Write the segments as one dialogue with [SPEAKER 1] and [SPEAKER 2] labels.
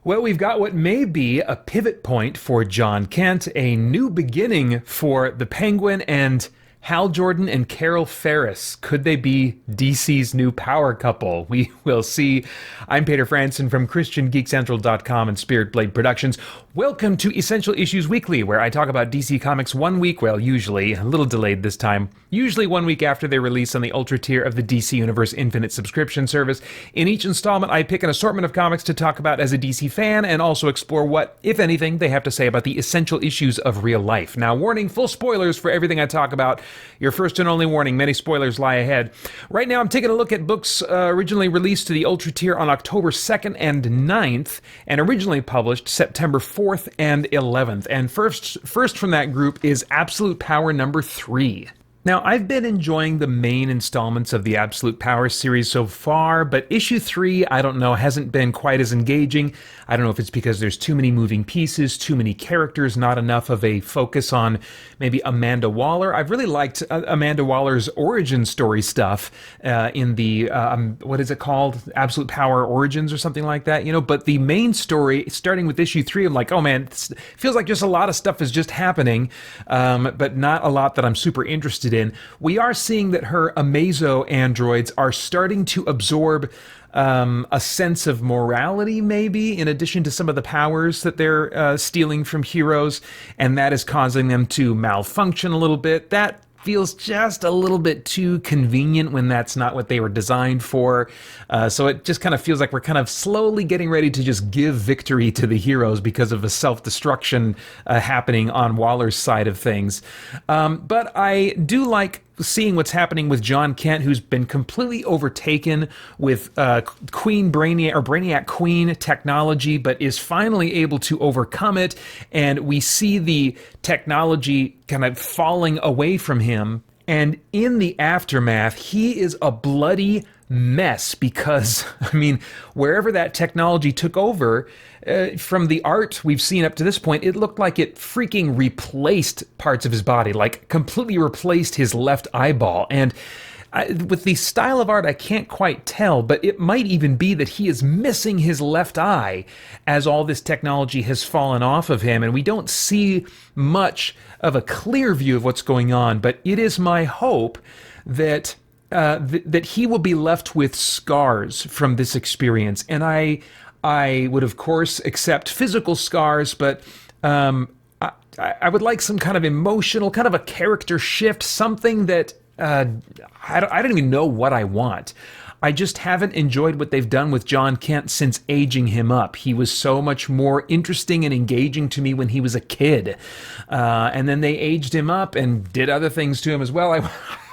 [SPEAKER 1] Well, we've got what may be a pivot point for John Kent, a new beginning for the Penguin and Hal Jordan and Carol Ferris. Could they be DC's new power couple? We will see. I'm Peter Franson from christiangeekcentral.com and Spirit Blade Productions. Welcome to Essential Issues Weekly, where I talk about DC Comics 1 week, well, usually, a little delayed this time, usually 1 week after they release on the Ultra tier of the DC Universe Infinite subscription service. In each installment, I pick an assortment of comics to talk about as a DC fan and also explore what, if anything, they have to say about the essential issues of real life. Now, warning, full spoilers for everything I talk about. Your first and only warning, many spoilers lie ahead. Right now, I'm taking a look at books originally released to the Ultra tier on October 2nd and 9th, and originally published September 4th and 11th. And first from that group is Absolute Power number 3. Now, I've been enjoying the main installments of the Absolute Power series so far, but issue 3, I don't know, hasn't been quite as engaging. I don't know if it's because there's too many moving pieces, too many characters, not enough of a focus on maybe Amanda Waller. I've really liked Amanda Waller's origin story stuff in the, what is it called? Absolute Power Origins or something like that, you know? But the main story, starting with issue 3, I'm like, oh man, it feels like just a lot of stuff is just happening, but not a lot that I'm super interested in. We are seeing that her Amazo androids are starting to absorb a sense of morality, maybe, in addition to some of the powers that they're stealing from heroes, and that is causing them to malfunction a little bit. That feels just a little bit too convenient when that's not what they were designed for. So it just kind of feels like we're kind of slowly getting ready to just give victory to the heroes because of a self-destruction happening on Waller's side of things. But I do like seeing what's happening with John Kent, who's been completely overtaken with Queen Brainiac, or Brainiac Queen technology, but is finally able to overcome it. And we see the technology kind of falling away from him. And in the aftermath, he is a bloody mess because, I mean, wherever that technology took over, from the art we've seen up to this point, it looked like it freaking replaced parts of his body, like completely replaced his left eyeball. And with the style of art, I can't quite tell, but it might even be that he is missing his left eye as all this technology has fallen off of him, and we don't see much of a clear view of what's going on. But it is my hope that that he will be left with scars from this experience. And I would, of course, accept physical scars, but I would like some kind of emotional, kind of a character shift, something that I don't even know what I want. I just haven't enjoyed what they've done with John Kent since aging him up. He was so much more interesting and engaging to me when he was a kid. And then they aged him up and did other things to him as well.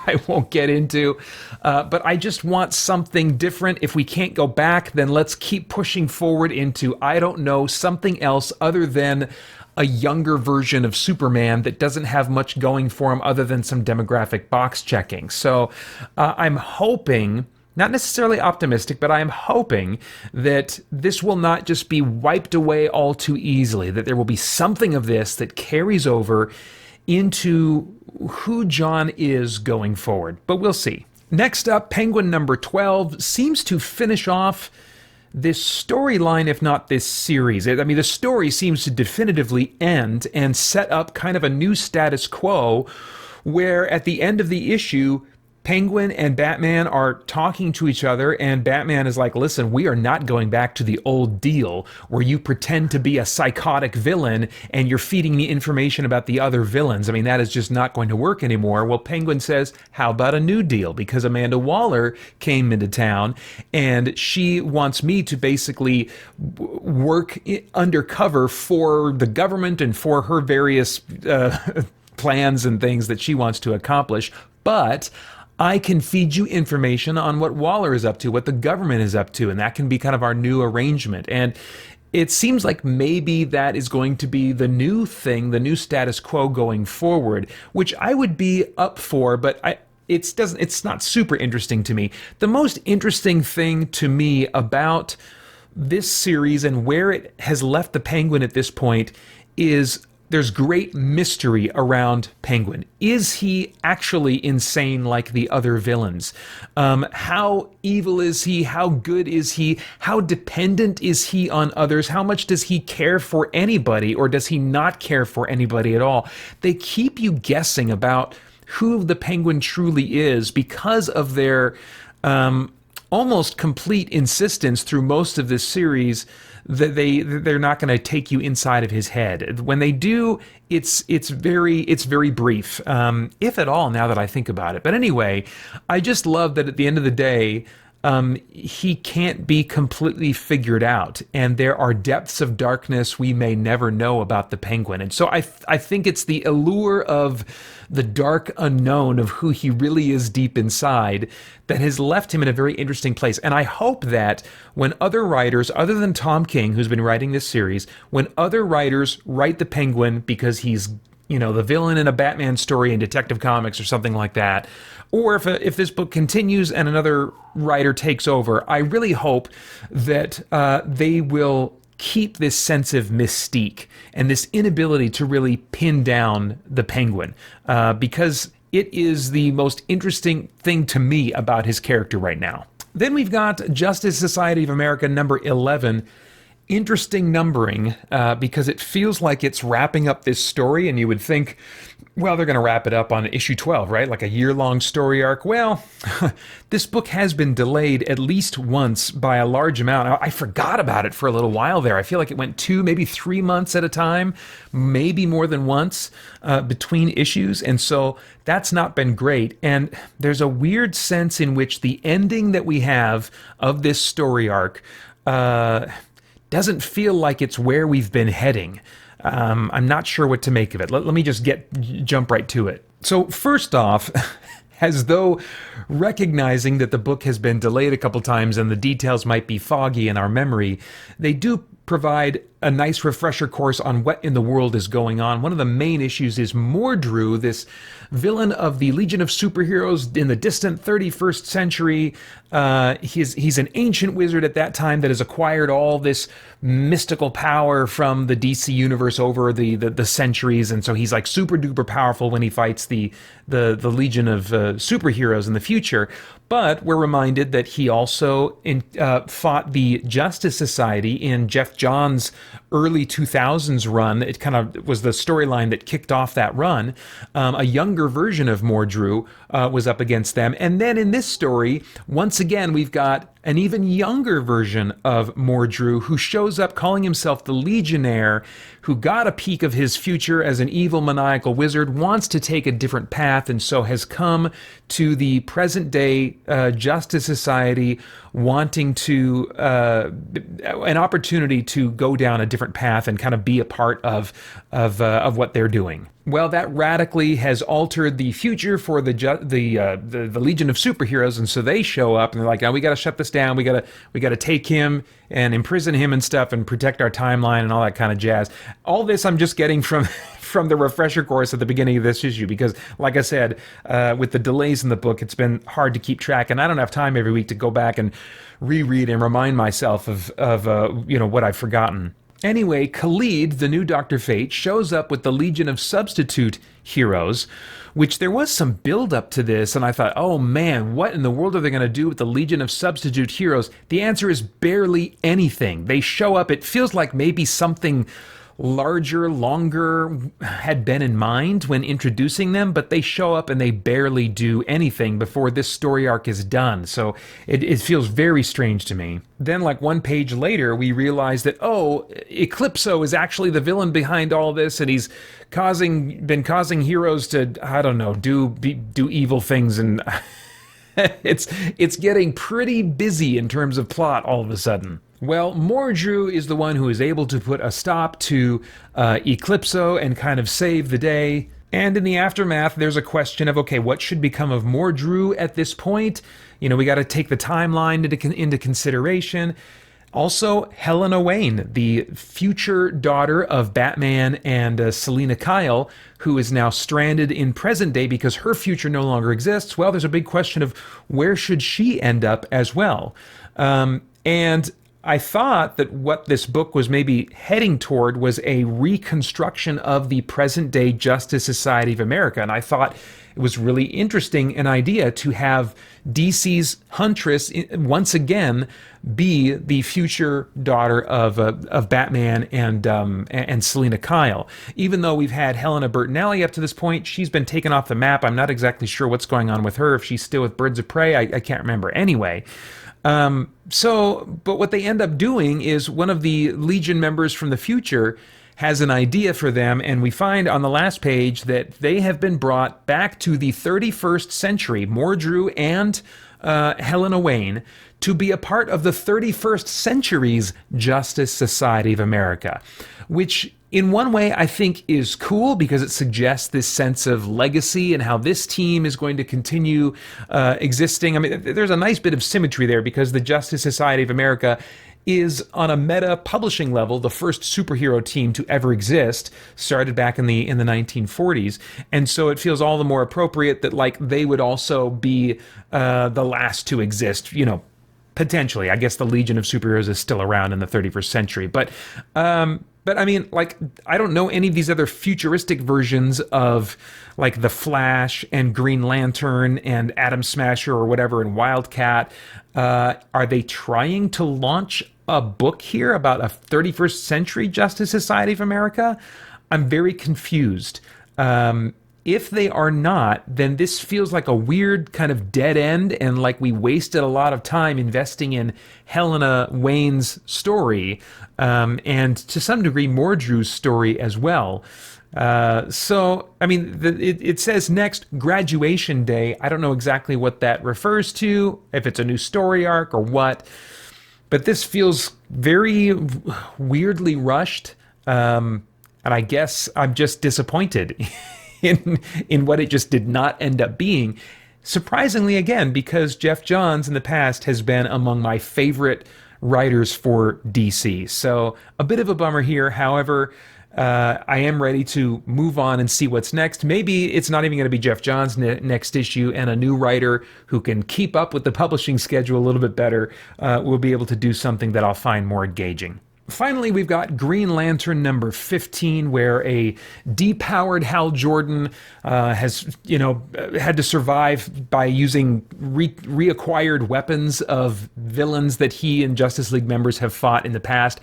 [SPEAKER 1] I won't get into, but I just want something different. If we can't go back, then let's keep pushing forward into, I don't know, something else other than a younger version of Superman that doesn't have much going for him other than some demographic box checking. So I'm hoping, not necessarily optimistic, but I am hoping that this will not just be wiped away all too easily, that there will be something of this that carries over into who John is going forward, but we'll see. Next up, Penguin number 12 seems to finish off this storyline, if not this series. I mean, the story seems to definitively end and set up kind of a new status quo where at the end of the issue, Penguin and Batman are talking to each other, and Batman is like, listen, we are not going back to the old deal where you pretend to be a psychotic villain and you're feeding me information about the other villains. I mean, that is just not going to work anymore. Well, Penguin says, how about a new deal? Because Amanda Waller came into town and she wants me to basically work undercover for the government and for her various plans and things that she wants to accomplish. But I can feed you information on what Waller is up to, what the government is up to, and that can be kind of our new arrangement. And it seems like maybe that is going to be the new thing, the new status quo going forward, which I would be up for, but it's not super interesting to me. The most interesting thing to me about this series and where it has left the Penguin at this point is there's great mystery around Penguin. Is he actually insane like the other villains? How evil is he? How good is he? How dependent is he on others? How much does he care for anybody, or does he not care for anybody at all? They keep you guessing about who the Penguin truly is because of their almost complete insistence through most of this series that they're not going to take you inside of his head. When they do, it's very brief, if at all. Now that I think about it, but anyway, I just love that at the end of the day, he can't be completely figured out, and there are depths of darkness we may never know about the Penguin. And so I think it's the allure of the dark unknown of who he really is deep inside that has left him in a very interesting place. And I hope that when other writers, other than Tom King, who's been writing this series, when other writers write the Penguin because he's, the villain in a Batman story in Detective Comics or something like that, or if this book continues and another writer takes over, I really hope that they will keep this sense of mystique and this inability to really pin down the Penguin, because it is the most interesting thing to me about his character right now. Then we've got Justice Society of America number 11. Interesting numbering, because it feels like it's wrapping up this story, and you would think, well, they're going to wrap it up on issue 12, right? Like a year-long story arc. Well, this book has been delayed at least once by a large amount. I forgot about it for a little while there. I feel like it went 2, maybe 3 months at a time, maybe more than once between issues, and so that's not been great. And there's a weird sense in which the ending that we have of this story arc doesn't feel like it's where we've been heading. I'm not sure what to make of it. Let me just jump right to it. So first off, as though recognizing that the book has been delayed a couple times and the details might be foggy in our memory, they do provide a nice refresher course on what in the world is going on. One of the main issues is Mordru, this villain of the Legion of Superheroes in the distant 31st century. He's an ancient wizard at that time that has acquired all this mystical power from the DC universe over the centuries, and so he's like super duper powerful when he fights the Legion of Superheroes in the future. But we're reminded that he also fought the Justice Society in Jeff Johns' early 2000s run. It kind of was the storyline that kicked off that run. A younger version of Mordru was up against them. And then in this story, once again, we've got an even younger version of Mordru who shows up calling himself the Legionnaire, who got a peek of his future as an evil maniacal wizard, wants to take a different path, and so has come to the present day Justice Society wanting to an opportunity to go down a different path and kind of be a part of what they're doing. Well, that radically has altered the future for the Legion of Superheroes, and so they show up and they're like, "Oh, we got to shut this down. We got to take him and imprison him and stuff, and protect our timeline and all that kind of jazz." All this I'm just getting from the refresher course at the beginning of this issue, because, like I said, with the delays in the book, it's been hard to keep track, and I don't have time every week to go back and reread and remind myself of what I've forgotten. Anyway, Khalid, the new Dr. Fate, shows up with the Legion of Substitute Heroes, which there was some build-up to this, and I thought, oh man, what in the world are they going to do with the Legion of Substitute Heroes? The answer is barely anything. They show up, it feels like maybe something larger, longer had been in mind when introducing them, but they show up and they barely do anything before this story arc is done. So it feels very strange to me. Then, like one page later, we realize that, oh, Eclipso is actually the villain behind all this, and he's been causing heroes to, I don't know, do evil things, and it's getting pretty busy in terms of plot all of a sudden. Well, Mordru is the one who is able to put a stop to Eclipso and kind of save the day. And in the aftermath, there's a question of, okay, what should become of Mordru at this point? We got to take the timeline into consideration. Also, Helena Wayne, the future daughter of Batman and Selina Kyle, who is now stranded in present day because her future no longer exists. Well, there's a big question of where should she end up as well. And I thought that what this book was maybe heading toward was a reconstruction of the present day Justice Society of America. And I thought it was really interesting an idea to have DC's Huntress once again be the future daughter of Batman and Selina Kyle. Even though we've had Helena Bertinelli up to this point, she's been taken off the map. I'm not exactly sure what's going on with her. If she's still with Birds of Prey, I can't remember. Anyway, but what they end up doing is one of the Legion members from the future has an idea for them, and we find on the last page that they have been brought back to the 31st century, Mordru and Helena Wayne, to be a part of the 31st century's Justice Society of America, which in one way I think is cool because it suggests this sense of legacy and how this team is going to continue existing. I mean, there's a nice bit of symmetry there because the Justice Society of America is on a meta publishing level the first superhero team to ever exist, started back in the 1940s, and so it feels all the more appropriate that like they would also be the last to exist, you know, potentially. I guess the Legion of Superheroes is still around in the 31st century, but I mean, like, I don't know any of these other futuristic versions of like the Flash and Green Lantern and Atom Smasher or whatever and Wildcat. Are they trying to launch a book here about a 31st century Justice Society of America? I'm very confused. If they are not, then this feels like a weird kind of dead end and like we wasted a lot of time investing in Helena Wayne's story and to some degree Mordru's story as well. So, I mean, it says next graduation day. I don't know exactly what that refers to, if it's a new story arc or what. But this feels very weirdly rushed, and I guess I'm just disappointed in what it just did not end up being. Surprisingly, again, because Jeff Johns in the past has been among my favorite writers for DC. So a bit of a bummer here. However, I am ready to move on and see what's next. Maybe it's not even going to be Jeff Johns' next issue, and a new writer who can keep up with the publishing schedule a little bit better will be able to do something that I'll find more engaging. Finally, we've got Green Lantern number 15, where a depowered Hal Jordan has, had to survive by using reacquired weapons of villains that he and Justice League members have fought in the past.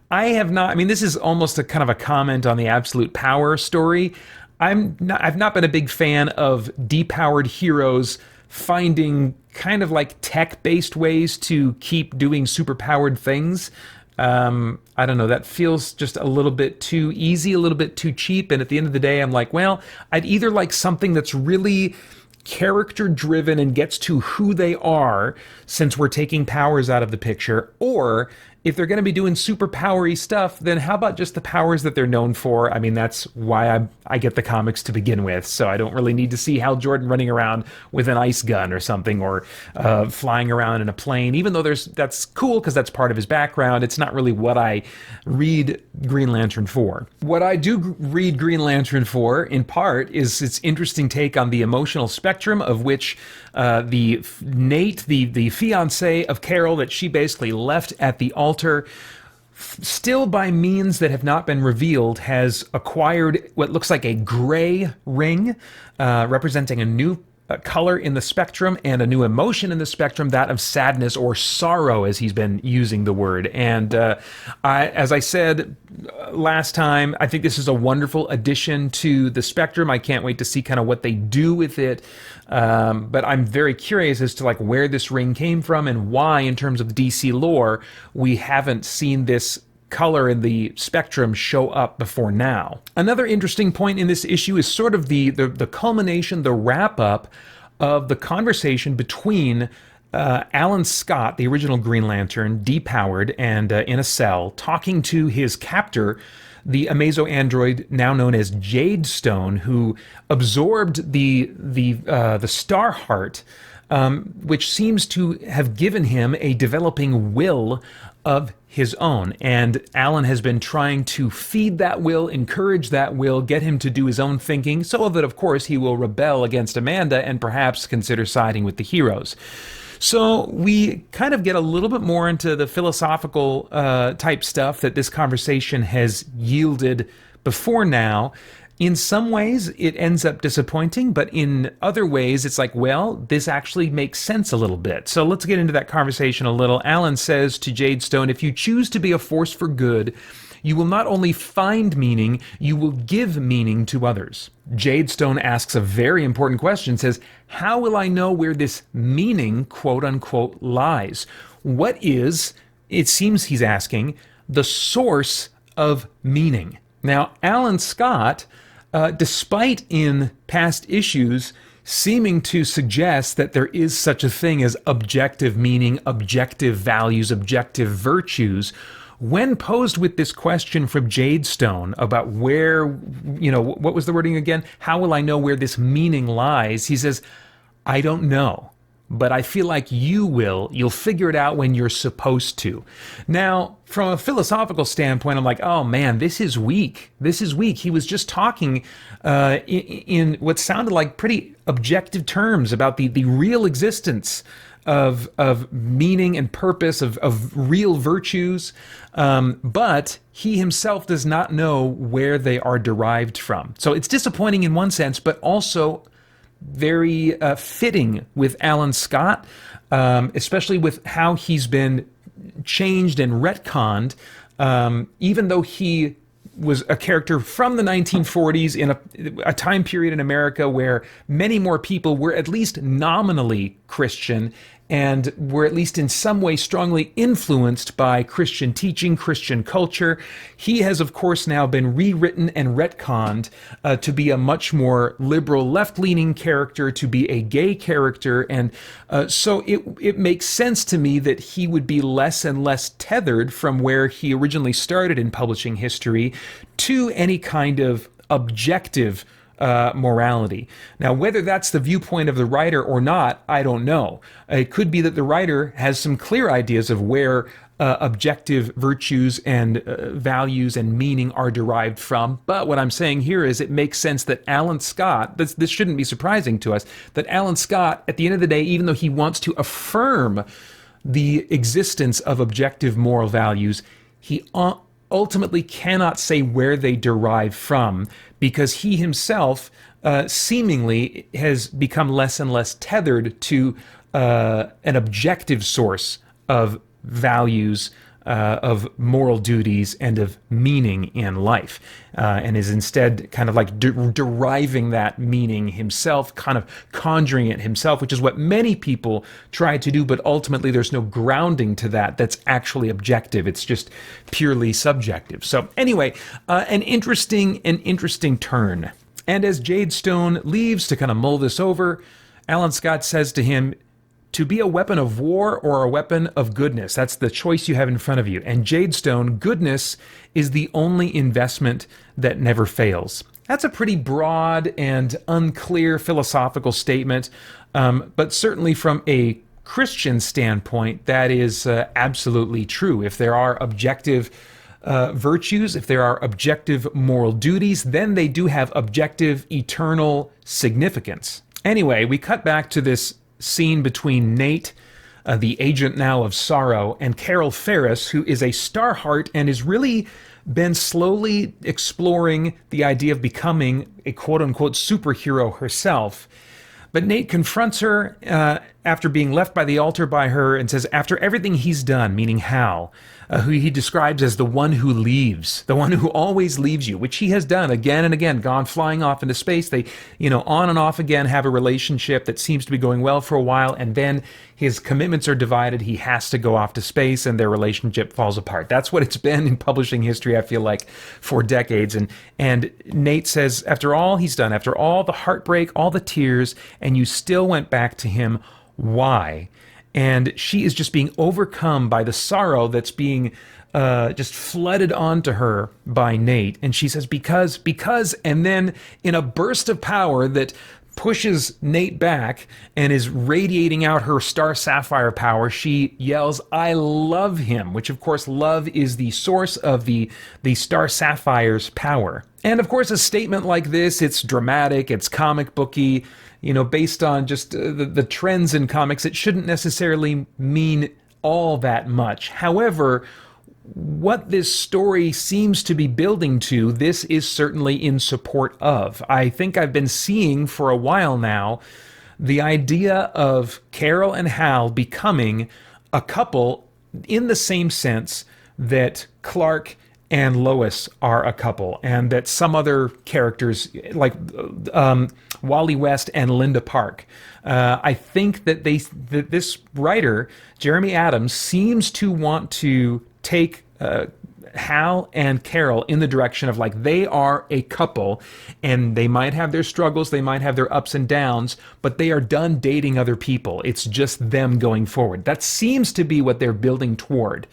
[SPEAKER 1] This is almost a kind of a comment on the Absolute Power story. I've not been a big fan of depowered heroes finding kind of like tech-based ways to keep doing superpowered things. I don't know, that feels just a little bit too easy, a little bit too cheap, and at the end of the day, I'm like, well, I'd either like something that's really character-driven and gets to who they are, since we're taking powers out of the picture, or if they're going to be doing super powery stuff, then how about just the powers that they're known for? I mean, that's why I get the comics to begin with, so I don't really need to see Hal Jordan running around with an ice gun or something, or flying around in a plane, even though that's cool because that's part of his background. It's not really what I read Green Lantern for. What I do read Green Lantern for, in part, is its interesting take on the emotional spectrum, of which Nate, the fiancé of Carol that she basically left at the altar, still by means that have not been revealed, has acquired what looks like a gray ring, representing a new color in the spectrum and a new emotion in the spectrum, that of sadness or sorrow, as he's been using the word. And as I said last time, I think this is a wonderful addition to the spectrum. I can't wait to see kind of what they do with it. But I'm very curious as to like where this ring came from and why, in terms of DC lore, we haven't seen this color in the spectrum show up before now. Another interesting point in this issue is sort of the culmination, the wrap-up of the conversation between Alan Scott, the original Green Lantern, depowered and in a cell, talking to his captor, the Amazo android now known as Jadestone, who absorbed the Star Heart, which seems to have given him a developing will of his own. And Alan has been trying to feed that will, encourage that will, get him to do his own thinking, so that, of course, he will rebel against Amanda and perhaps consider siding with the heroes. So we kind of get a little bit more into the philosophical type stuff that this conversation has yielded before now. In some ways, it ends up disappointing, but in other ways, it's like, well, this actually makes sense a little bit. So let's get into that conversation a little. Alan says to Jadestone, if you choose to be a force for good, you will not only find meaning, you will give meaning to others. Jadestone asks a very important question, says, how will I know where this meaning, quote unquote, lies? What is, it seems he's asking, the source of meaning? Now, Alan Scott, despite in past issues seeming to suggest that there is such a thing as objective meaning, objective values, objective virtues, when posed with this question from Jadestone about where, what was the wording again? How will I know where this meaning lies? He says, I don't know, but I feel like you will. You'll figure it out when you're supposed to. Now, from a philosophical standpoint, I'm like, oh man, this is weak. This is weak. He was just talking in what sounded like pretty objective terms about the real existence of meaning and purpose, of real virtues, but he himself does not know where they are derived from. So it's disappointing in one sense, but also very fitting with Alan Scott, especially with how he's been changed and retconned, even though he was a character from the 1940s in a time period in America where many more people were at least nominally Christian and were at least in some way strongly influenced by Christian teaching, Christian culture. He has, of course, now been rewritten and retconned to be a much more liberal, left-leaning character, to be a gay character, and so it makes sense to me that he would be less and less tethered from where he originally started in publishing history to any kind of objective morality. Now, whether that's the viewpoint of the writer or not, I don't know. It could be that the writer has some clear ideas of where objective virtues and values and meaning are derived from. But what I'm saying here is it makes sense that Alan Scott, this shouldn't be surprising to us, that Alan Scott, at the end of the day, even though he wants to affirm the existence of objective moral values, he ultimately cannot say where they derive from, because he himself seemingly has become less and less tethered to an objective source of values, of moral duties, and of meaning in life, and is instead kind of like deriving that meaning himself, kind of conjuring it himself, which is what many people try to do, but ultimately there's no grounding to that that's actually objective. It's just purely subjective. So anyway, an interesting turn. And as Jadestone leaves to kind of mull this over, Alan Scott says to him, to be a weapon of war or a weapon of goodness. That's the choice you have in front of you. And Jadestone, goodness is the only investment that never fails. That's a pretty broad and unclear philosophical statement, but certainly from a Christian standpoint, that is absolutely true. If there are objective virtues, if there are objective moral duties, then they do have objective eternal significance. Anyway, we cut back to this scene between Nate, the agent now of sorrow, and Carol Ferris, who is a Starheart and has really been slowly exploring the idea of becoming a quote-unquote superhero herself. But Nate confronts her after being left by the altar by her and says, after everything he's done, meaning Hal, who he describes as the one who leaves, the one who always leaves you, which he has done again and again, gone flying off into space. They, on and off again have a relationship that seems to be going well for a while, and then his commitments are divided. He has to go off to space, and their relationship falls apart. That's what it's been in publishing history, I feel like, for decades. And Nate says, after all he's done, after all the heartbreak, all the tears, and you still went back to him, why? And she is just being overcome by the sorrow that's being just flooded onto her by Nate. And she says, because, and then in a burst of power that pushes Nate back and is radiating out her Star Sapphire power, she yells, "I love him," which of course love is the source of the Star Sapphire's power. And of course a statement like this, it's dramatic, it's comic booky, based on just the trends in comics, it shouldn't necessarily mean all that much. However, what this story seems to be building to, this is certainly in support of. I think I've been seeing for a while now the idea of Carol and Hal becoming a couple in the same sense that Clark and Lois are a couple, and that some other characters like Wally West and Linda Park. I think that this writer, Jeremy Adams, seems to want to take Hal and Carol in the direction of like they are a couple, and they might have their struggles, they might have their ups and downs, but they are done dating other people. It's just them going forward. That seems to be what they're building toward.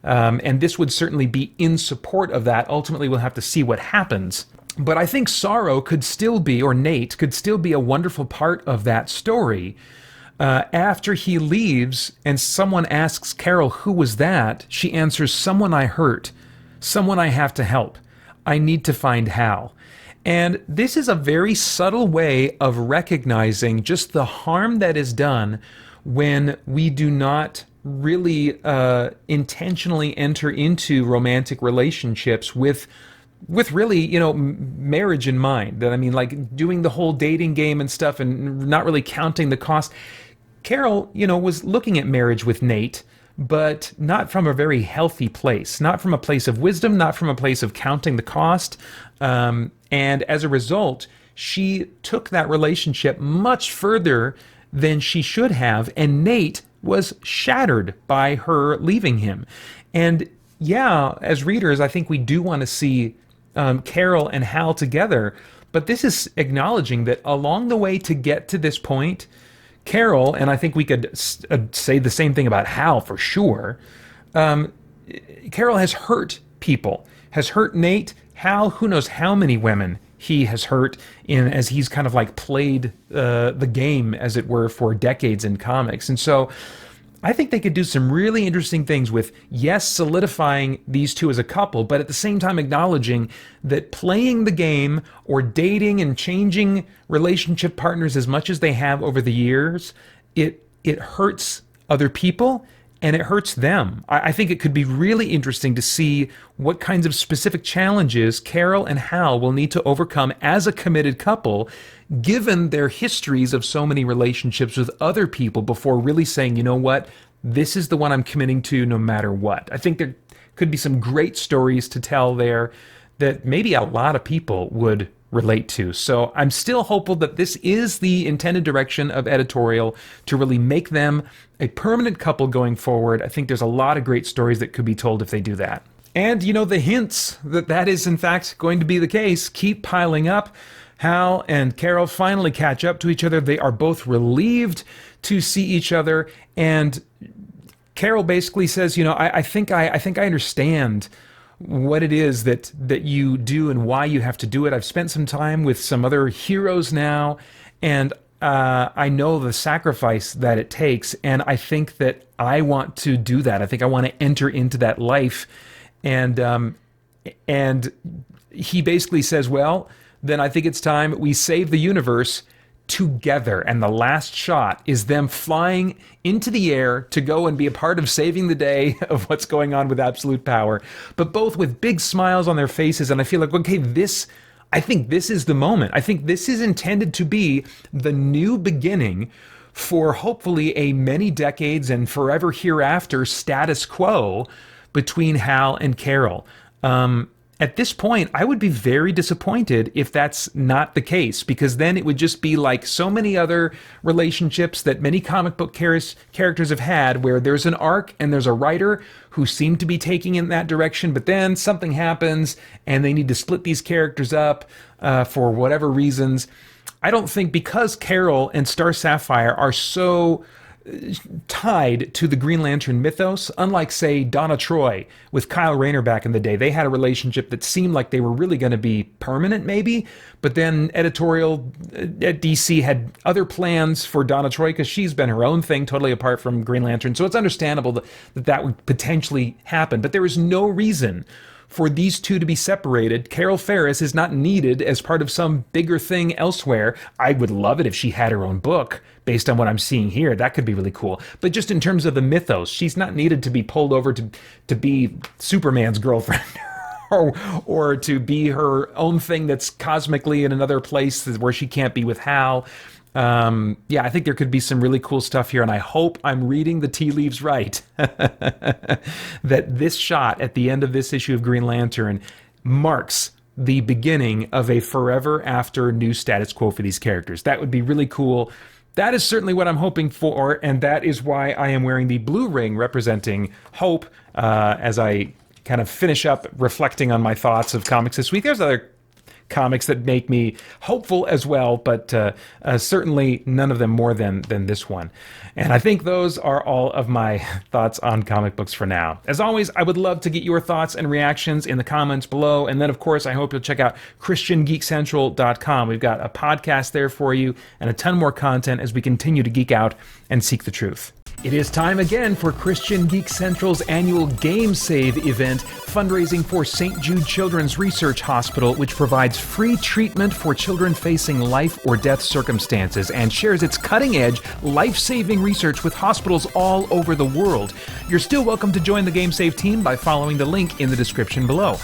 [SPEAKER 1] And this would certainly be in support of that. Ultimately, we'll have to see what happens. But I think Sorrow could still be, or Nate, could still be a wonderful part of that story. After he leaves and someone asks Carol, "Who was that?" she answers, "Someone I hurt, someone I have to help. I need to find Hal." And this is a very subtle way of recognizing just the harm that is done when we do not really intentionally enter into romantic relationships with really, marriage in mind. That I mean, like doing the whole dating game and stuff and not really counting the cost. Carol, was looking at marriage with Nate, but not from a very healthy place, not from a place of wisdom, not from a place of counting the cost. And as a result, she took that relationship much further than she should have. And Nate was shattered by her leaving him. And yeah, as readers, I think we do want to see Carol and Hal together. But this is acknowledging that along the way to get to this point, Carol, and I think we could say the same thing about Hal for sure, Carol has hurt people, has hurt Nate. Hal, who knows how many women he has hurt as he's kind of like played the game, as it were, for decades in comics. And so I think they could do some really interesting things with, yes, solidifying these two as a couple, but at the same time acknowledging that playing the game or dating and changing relationship partners as much as they have over the years, it hurts other people and it hurts them. I think it could be really interesting to see what kinds of specific challenges Carol and Hal will need to overcome as a committed couple, given their histories of so many relationships with other people before really saying, you know what, this is the one I'm committing to no matter what. I think there could be some great stories to tell there that maybe a lot of people would relate to. So I'm still hopeful that this is the intended direction of editorial, to really make them a permanent couple going forward. I think there's a lot of great stories that could be told if they do that. And, the hints that is in fact going to be the case keep piling up. Hal and Carol finally catch up to each other. They are both relieved to see each other. And Carol basically says, I think I understand what it is that you do and why you have to do it. I've spent some time with some other heroes now, and I know the sacrifice that it takes, and I think that I want to do that. I think I want to enter into that life. And he basically says, well, then I think it's time we save the universe together. And the last shot is them flying into the air to go and be a part of saving the day of what's going on with absolute power, but both with big smiles on their faces. And I feel like, okay, I think this is the moment. I think this is intended to be the new beginning for hopefully a many decades and forever hereafter status quo between Hal and Carol. At this point, I would be very disappointed if that's not the case, because then it would just be like so many other relationships that many comic book characters have had, where there's an arc and there's a writer who seem to be taking in that direction, but then something happens and they need to split these characters up for whatever reasons. I don't think, because Carol and Star Sapphire are so tied to the Green Lantern mythos, unlike, say, Donna Troy with Kyle Rayner back in the day. They had a relationship that seemed like they were really going to be permanent, maybe, but then editorial at DC had other plans for Donna Troy because she's been her own thing, totally apart from Green Lantern. So it's understandable that would potentially happen, but there is no reason for these two to be separated. Carol Ferris is not needed as part of some bigger thing elsewhere. I would love it if she had her own book based on what I'm seeing here. That could be really cool. But just in terms of the mythos, she's not needed to be pulled over to be Superman's girlfriend or to be her own thing that's cosmically in another place where she can't be with Hal. Yeah, I think there could be some really cool stuff here, and I hope I'm reading the tea leaves right. That this shot at the end of this issue of Green Lantern marks the beginning of a forever after new status quo for these characters. That would be really cool. That is certainly what I'm hoping for, and that is why I am wearing the blue ring representing hope as I kind of finish up reflecting on my thoughts of comics this week. There's other comics that make me hopeful as well, but certainly none of them more than this one. And I think those are all of my thoughts on comic books for now. As always, I would love to get your thoughts and reactions in the comments below. And then, of course, I hope you'll check out christiangeekcentral.com. We've got a podcast there for you and a ton more content as we continue to geek out and seek the truth. It is time again for Christian Geek Central's annual Game Save event, fundraising for St. Jude Children's Research Hospital, which provides free treatment for children facing life or death circumstances and shares its cutting-edge, life-saving research with hospitals all over the world. You're still welcome to join the Game Save team by following the link in the description below.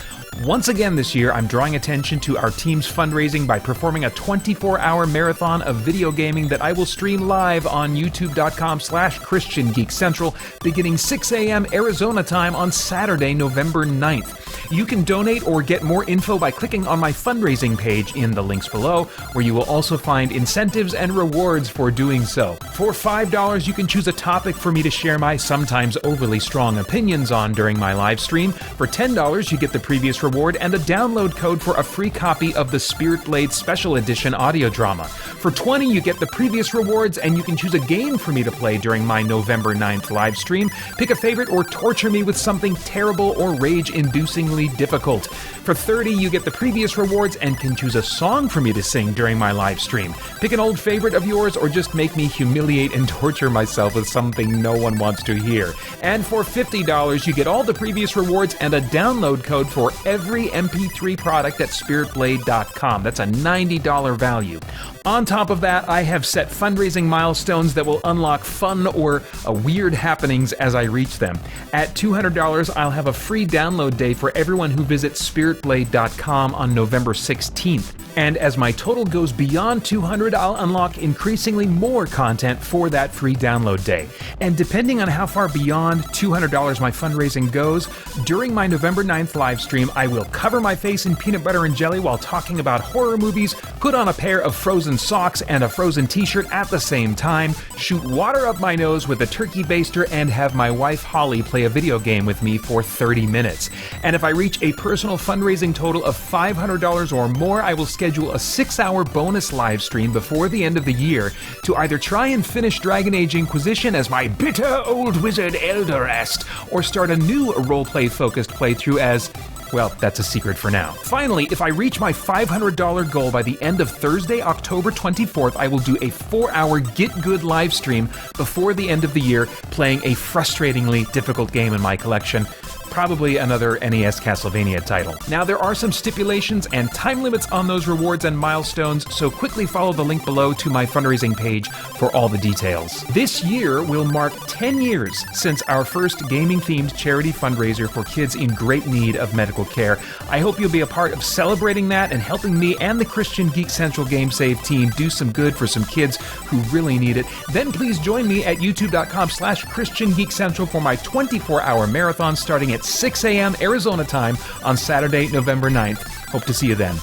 [SPEAKER 1] Once again this year, I'm drawing attention to our team's fundraising by performing a 24-hour marathon of video gaming that I will stream live on youtube.com/ChristianGeekCentral beginning 6 a.m. Arizona time on Saturday, November 9th. You can donate or get more info by clicking on my fundraising page in the links below, where you will also find incentives and rewards for doing so. For $5, you can choose a topic for me to share my sometimes overly strong opinions on during my live stream. For $10, you get the previous reward and a download code for a free copy of the Spirit Blade Special Edition audio drama. For $20, you get the previous rewards and you can choose a game for me to play during my November 9th live stream. Pick a favorite or torture me with something terrible or rage-inducingly difficult. For $30, you get the previous rewards and can choose a song for me to sing during my live stream. Pick an old favorite of yours or just make me humiliate and torture myself with something no one wants to hear. And for $50, you get all the previous rewards and a download code for every MP3 product at spiritblade.com. That's a $90 value. On top of that, I have set fundraising milestones that will unlock fun or weird happenings as I reach them. At $200, I'll have a free download day for everyone who visits spiritblade.com on November 16th. And as my total goes beyond $200, I'll unlock increasingly more content for that free download day. And depending on how far beyond $200 my fundraising goes, during my November 9th live stream, I will cover my face in peanut butter and jelly while talking about horror movies, put on a pair of Frozen socks and a Frozen t-shirt at the same time, shoot water up my nose with a turkey baster, and have my wife Holly play a video game with me for 30 minutes. And if I reach a personal fundraising total of $500 or more, I will schedule a 6-hour bonus live stream before the end of the year to either try and finish Dragon Age Inquisition as my bitter old wizard Eldarest, or start a new roleplay focused playthrough as, well, that's a secret for now. Finally, if I reach my $500 goal by the end of Thursday, October 24th, I will do a 4-hour Get Good live stream before the end of the year, playing a frustratingly difficult game in my collection. Probably another NES Castlevania title. Now, there are some stipulations and time limits on those rewards and milestones, so quickly follow the link below to my fundraising page for all the details. This year will mark 10 years since our first gaming-themed charity fundraiser for kids in great need of medical care. I hope you'll be a part of celebrating that and helping me and the Christian Geek Central Game Save team do some good for some kids who really need it. Then please join me at youtube.com/ChristianGeekCentral for my 24-hour marathon starting at 6 a.m. Arizona time on Saturday, November 9th. Hope to see you then.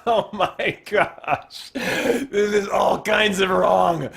[SPEAKER 1] Oh my gosh. This is all kinds of wrong.